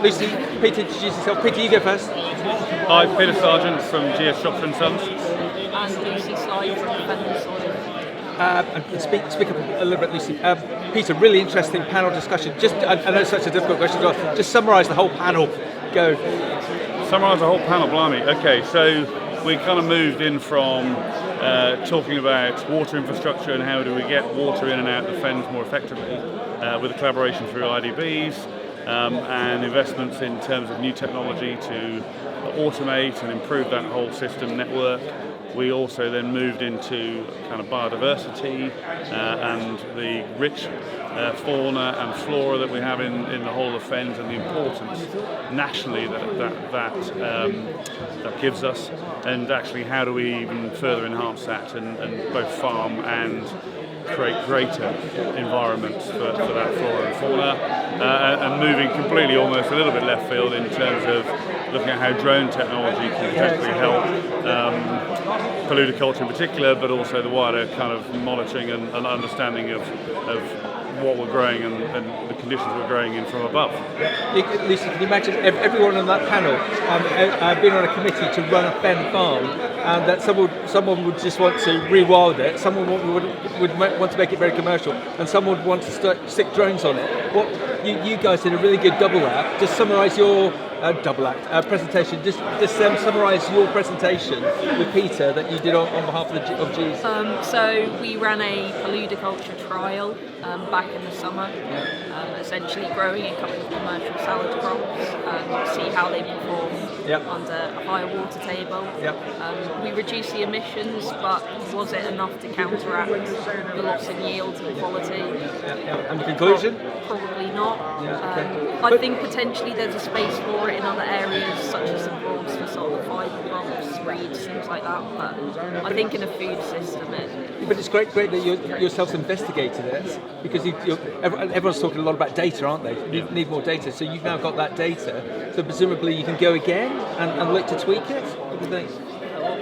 Lucy, Peter, introduce yourself. Peter, you go first. Hi, Peter Sargeant from GS Shropshire & Sons. And Lucy Sly from Fenland SOIL. And speak up a little bit, Lucy. Peter, really interesting panel discussion. Just, I know it's such a difficult question. Just summarise the whole panel. Go. Summarise the whole panel, blimey. Okay, so we kind of moved in from talking about water infrastructure and how do we get water in and out the fens more effectively with a collaboration through IDBs and investments in terms of new technology to automate and improve that whole system network. We also then moved into kind of biodiversity and the rich fauna and flora that we have in the whole of the fens and the importance nationally that gives us, and actually how do we even further enhance that and both farm and create greater environments for that flora and fauna, and moving completely almost a little bit left field in terms of looking at how drone technology can potentially help polluter in particular, but also the wider kind of monitoring and understanding of what we're growing and the conditions we're growing in from above. Lucy, can you imagine everyone on that panel being on a committee to run a fen farm, and that someone would just want to rewild it, someone would want to make it very commercial, and someone would want to stick drones on it. What you guys did a really good double act. Just summarise your presentation. Just summarise your presentation with Peter that you did on behalf of G's. So we ran a paludiculture trial back in the summer, essentially growing a couple of commercial salad crops and see how they perform under a higher water table. We reduced the emissions, but was it enough to counteract the loss in yields and quality? And the conclusion? Probably not. I think potentially there's a space for it in other areas, such as the broads for sort of fibre crops, reeds, things like that. But I think in a food system, But it's great that you yourselves investigated it, because everyone's talking a lot about data, aren't they? You need more data, so you've now got that data. So presumably you can go again and look to tweak it. What do you think?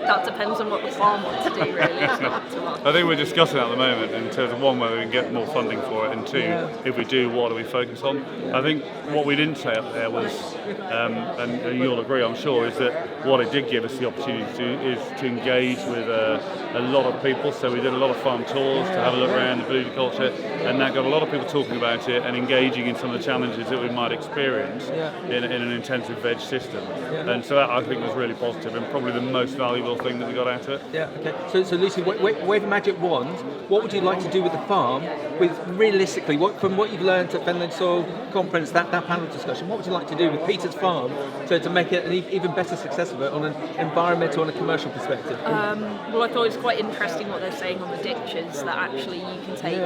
That depends on what the farm wants to do, really. It's not up to us. I think we're discussing at the moment in terms of one, whether we can get more funding for it, and two, if we do, what do we focus on? I think what we didn't say up there was, and you'll agree, I'm sure, is that what it did give us the opportunity to do is to engage with a lot of people. So we did a lot of farm tours to have a look around the paludiculture, and that got a lot of people talking about it and engaging in some of the challenges that we might experience in an intensive veg system. And so that, I think, was really positive and probably the most valuable thing that we got out of it. Yeah, okay. So Lucy, wave a magic wand. What would you like to do with the farm, with realistically, from what you've learned at Fenland SOIL Conference, that panel discussion, what would you like to do with Peter's farm to make it an even better success of it on an environmental and a commercial perspective? Well, I thought it was quite interesting what they're saying on the ditches, that actually you can take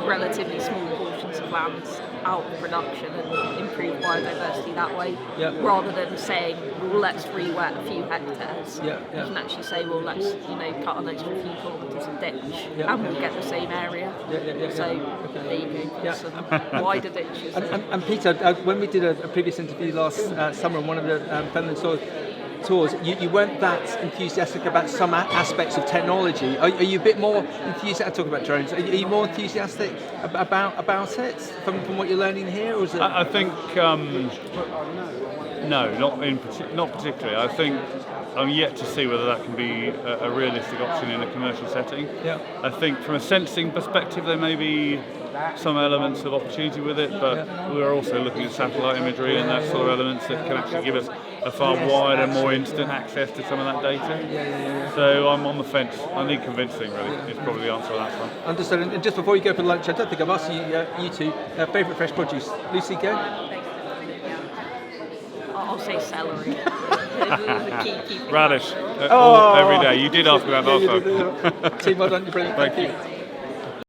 relatively small portions of land out of production and improve biodiversity that way, rather than saying, well, let's re-wet a few hectares. You can actually say, well, let's cut an extra few kilometres of ditch and we'll get the same area. So there you go, some wider ditches. And Peter, when we did a previous interview last summer on one of the Fenland SOIL tours, you weren't that enthusiastic about some aspects of technology. Are you a bit more enthusiastic? I talk about drones. Are you more enthusiastic about it from what you're learning here, or is it? I think no, not particularly. I think I'm yet to see whether that can be a realistic option in a commercial setting. I think from a sensing perspective, there may be some elements of opportunity with it, but we're also looking at satellite imagery and that sort of elements that can actually give us a far wider, more instant access to some of that data. So I'm on the fence. I need convincing, really, is probably the answer to that one. Understood. And just before you go for lunch, I don't think I've asked you two favourite fresh produce. Lucy, go. I'll say celery. Radish. Every day. You did ask me that last time. Team, well done. You're brilliant. Thank you.